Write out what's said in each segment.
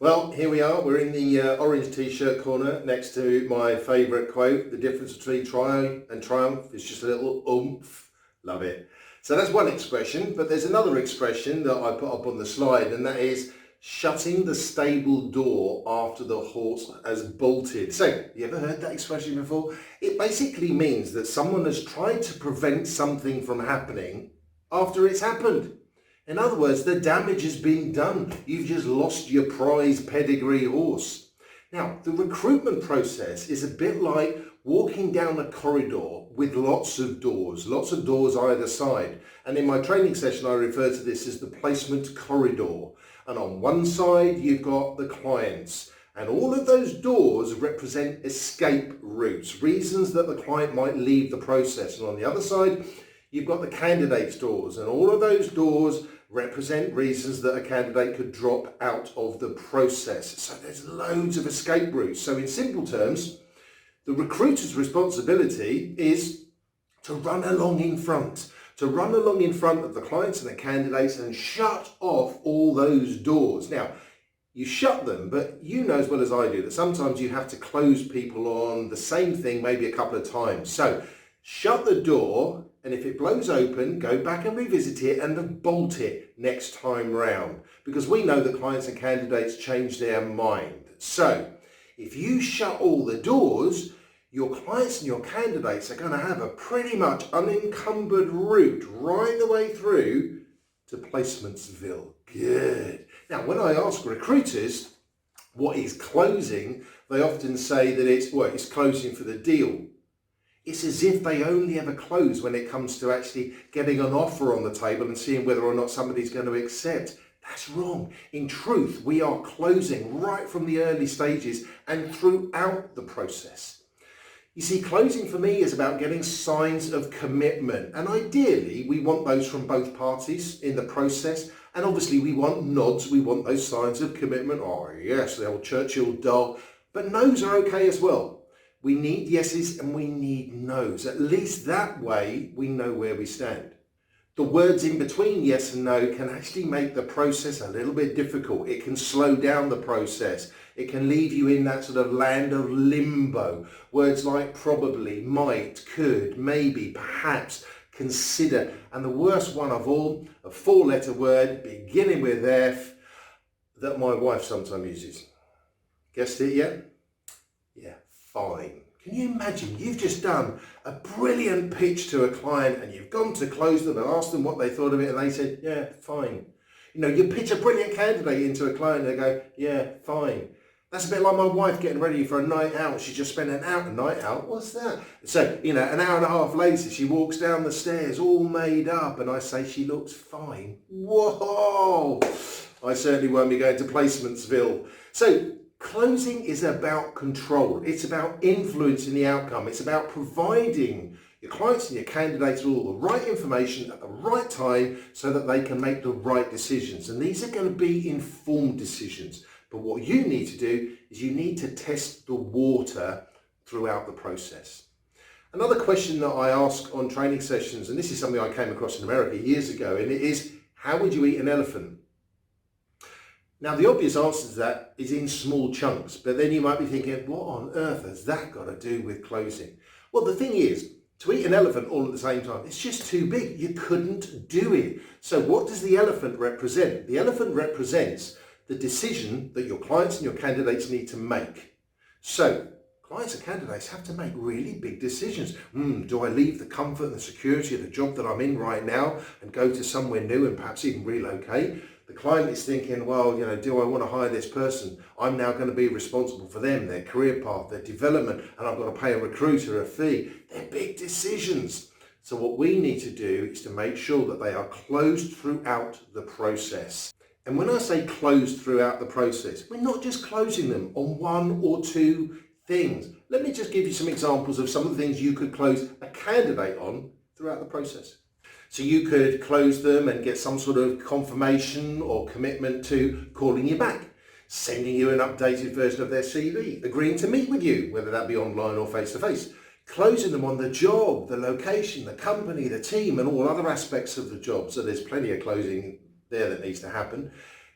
Well, here we are. We're in the orange t-shirt corner next to my favourite quote, the difference between try and triumph is just a little oomph. Love it. So that's one expression, but there's another expression that I put up on the slide, and that is shutting the stable door after the horse has bolted. So, you ever heard that expression before? It basically means that someone has tried to prevent something from happening after it's happened. In other words, the damage has been done. You've just lost your prize pedigree horse. Now, the recruitment process is a bit like walking down a corridor with lots of doors either side. And in my training session, I refer to this as the placement corridor. And on one side, you've got the clients. And all of those doors represent escape routes, reasons that the client might leave the process. And on the other side, you've got the candidate's doors, and all of those doors represent reasons that a candidate could drop out of the process. So there's loads of escape routes. So in simple terms, the recruiter's responsibility is to run along in front of the clients and the candidates and shut off all those doors. Now, you shut them, but you know as well as I do that sometimes you have to close people on the same thing maybe a couple of times. So shut the door, and if it blows open, go back and revisit it and bolt it next time round. Because we know that clients and candidates change their mind. So if you shut all the doors, your clients and your candidates are going to have a pretty much unencumbered route right the way through to Placementsville. Good. Now, when I ask recruiters what is closing, they often say that it's closing for the deal. It's as if they only ever close when it comes to actually getting an offer on the table and seeing whether or not somebody's going to accept. That's wrong. In truth, we are closing right from the early stages and throughout the process. You see, closing for me is about getting signs of commitment, and ideally we want those from both parties in the process, and obviously we want nods, we want those signs of commitment. Oh yes, the old Churchill doll, but no's are okay as well. We need yeses and we need nos. At least that way we know where we stand. The words in between yes and no can actually make the process a little bit difficult. It can slow down the process. It can leave you in that sort of land of limbo. Words like probably, might, could, maybe, perhaps, consider. And the worst one of all, a four-letter word beginning with F that my wife sometimes uses. Guessed it yet? Yeah. Fine. Can you imagine? You've just done a brilliant pitch to a client and you've gone to close them and asked them what they thought of it and they said, yeah, fine. You know, you pitch a brilliant candidate into a client and they go, yeah, fine. That's a bit like my wife getting ready for a night out. She just spent an hour, night out, what's that? So, an hour and a half later, she walks down the stairs all made up and I say she looks fine. Whoa! I certainly won't be going to Placementsville. So, closing is about control. It's about influencing the outcome. It's about providing your clients and your candidates with all the right information at the right time so that they can make the right decisions. And these are going to be informed decisions. But what you need to do is you need to test the water throughout the process. Another question that I ask on training sessions, and this is something I came across in America years ago, and it is, how would you eat an elephant? Now, the obvious answer to that is in small chunks, but then you might be thinking, what on earth has that got to do with closing? Well, the thing is, to eat an elephant all at the same time, it's just too big. You couldn't do it. So what does the elephant represent? The elephant represents the decision that your clients and your candidates need to make. So clients and candidates have to make really big decisions. Do I leave the comfort and the security of the job that I'm in right now and go to somewhere new and perhaps even relocate? The client is thinking, well, do I want to hire this person? I'm now going to be responsible for them, their career path, their development, and I've got to pay a recruiter a fee. They're big decisions. So what we need to do is to make sure that they are closed throughout the process. And when I say closed throughout the process, we're not just closing them on one or two things. Let me just give you some examples of some of the things you could close a candidate on throughout the process. So you could close them and get some sort of confirmation or commitment to calling you back, sending you an updated version of their CV, agreeing to meet with you, whether that be online or face-to-face, closing them on the job, the location, the company, the team, and all other aspects of the job. So there's plenty of closing there that needs to happen.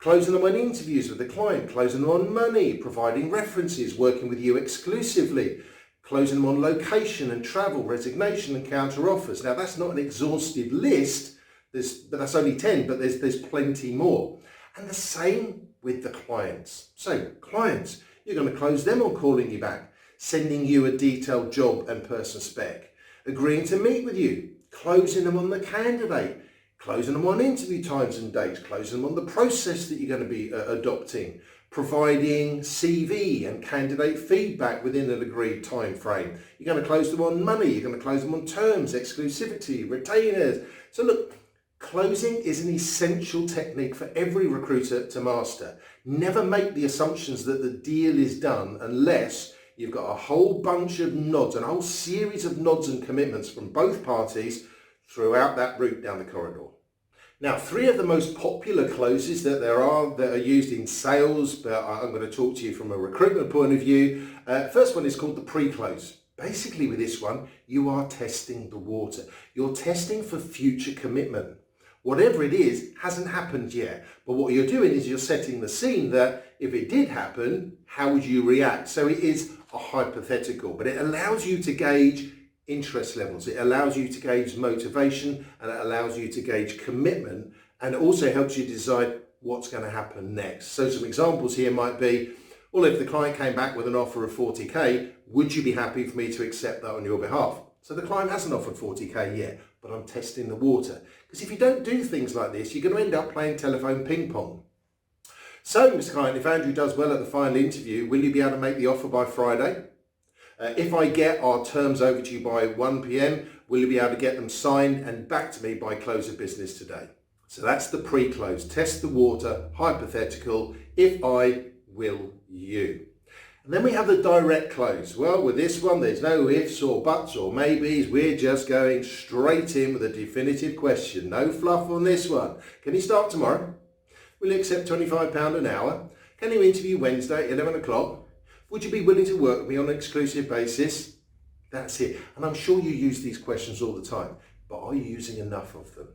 closing them on interviews with the client, closing them on money, providing references, working with you exclusively, closing them on location and travel, resignation and counter offers. Now that's not an exhaustive list, but that's only 10, but there's plenty more. And the same with the clients. So clients, you're going to close them on calling you back, sending you a detailed job and person spec, agreeing to meet with you, closing them on the candidate, closing them on interview times and dates, closing them on the process that you're going to be adopting, providing CV and candidate feedback within an agreed time frame. You're going to close them on money, you're going to close them on terms, exclusivity, retainers. So look, closing is an essential technique for every recruiter to master. Never make the assumptions that the deal is done unless you've got a whole bunch of nods, and a whole series of nods and commitments from both parties throughout that route down the corridor. Now, 3 of the most popular closes that there are that are used in sales, but I'm going to talk to you from a recruitment point of view. First one is called the pre-close. Basically with this one, you are testing the water. You're testing for future commitment. Whatever it is hasn't happened yet, but what you're doing is you're setting the scene that if it did happen, how would you react? So it is a hypothetical, but it allows you to gauge interest levels, it allows you to gauge motivation, and it allows you to gauge commitment, and it also helps you decide what's going to happen next. So some examples here might be, well, if the client came back with an offer of 40k, would you be happy for me to accept that on your behalf? So the client hasn't offered 40k yet, but I'm testing the water. Because if you don't do things like this, you're going to end up playing telephone ping pong. So, Mr. Client, if Andrew does well at the final interview, will you be able to make the offer by Friday? If I get our terms over to you by 1 p.m, will you be able to get them signed and back to me by close of business today? So that's the pre-close. Test the water, hypothetical, if I, will you. And then we have the direct close. Well, with this one, there's no ifs or buts or maybes. We're just going straight in with a definitive question. No fluff on this one. Can you start tomorrow? Will you accept £25 an hour? Can you interview Wednesday at 11 o'clock? Would you be willing to work with me on an exclusive basis? That's it. And I'm sure you use these questions all the time, but are you using enough of them?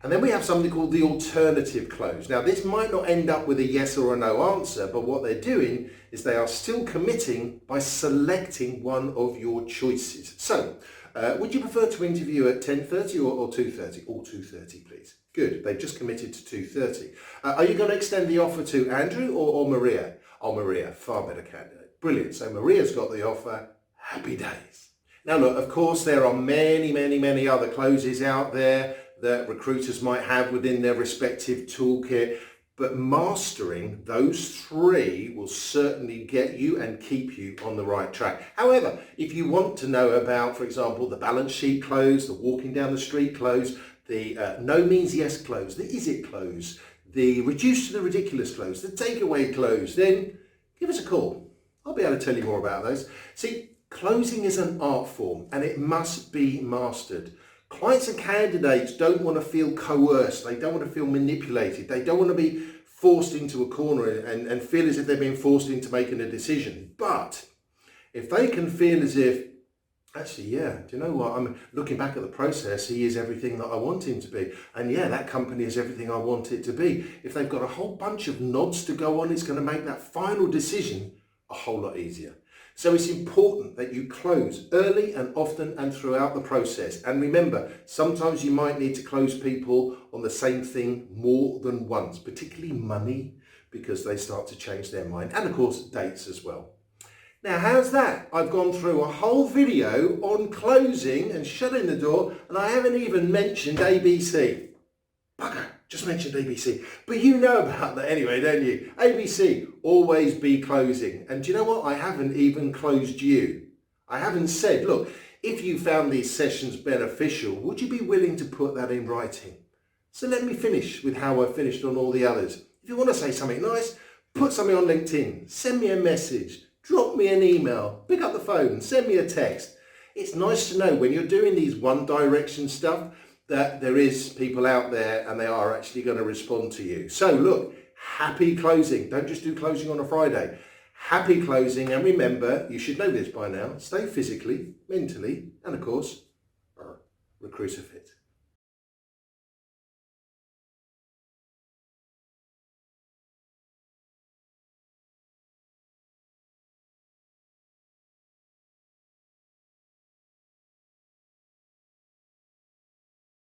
And then we have something called the alternative close. Now, this might not end up with a yes or a no answer, but what they're doing is they are still committing by selecting one of your choices. So, would you prefer to interview at 10:30 or 2:30? Or 2:30, please. Good. They've just committed to 2:30. Are you going to extend the offer to Andrew or Maria? Oh, Maria, far better candidate. Brilliant. So Maria's got the offer. Happy days. Now, look, of course, there are many other closes out there that recruiters might have within their respective toolkit, but mastering those 3 will certainly get you and keep you on the right track. However, if you want to know about, for example, the balance sheet close, the walking down the street close, the no means yes close, the is it close, the reduced to the ridiculous close, the takeaway close, then give us a call. I'll be able to tell you more about those. See, closing is an art form and it must be mastered. Clients and candidates don't want to feel coerced. They don't want to feel manipulated. They don't want to be forced into a corner and feel as if they're being forced into making a decision. But if they can feel as if, actually, yeah, do you know what? I'm looking back at the process. He is everything that I want him to be. And yeah, that company is everything I want it to be. If they've got a whole bunch of nods to go on, it's going to make that final decision a whole lot easier. So it's important that you close early and often and throughout the process. And remember, sometimes you might need to close people on the same thing more than once, particularly money, because they start to change their mind. And of course, dates as well. Now, how's that? I've gone through a whole video on closing and shutting the door, and I haven't even mentioned ABC. Bugger, just mentioned ABC. But you know about that anyway, don't you? ABC, always be closing. And do you know what? I haven't even closed you. I haven't said, look, if you found these sessions beneficial, would you be willing to put that in writing? So let me finish with how I finished on all the others. If you want to say something nice, put something on LinkedIn, send me a message. Drop me an email, pick up the phone, send me a text. It's nice to know when you're doing these one direction stuff that there is people out there and they are actually going to respond to you. So look, happy closing. Don't just do closing on a Friday. Happy closing, and remember, you should know this by now, stay physically, mentally, and of course, recruiter fit.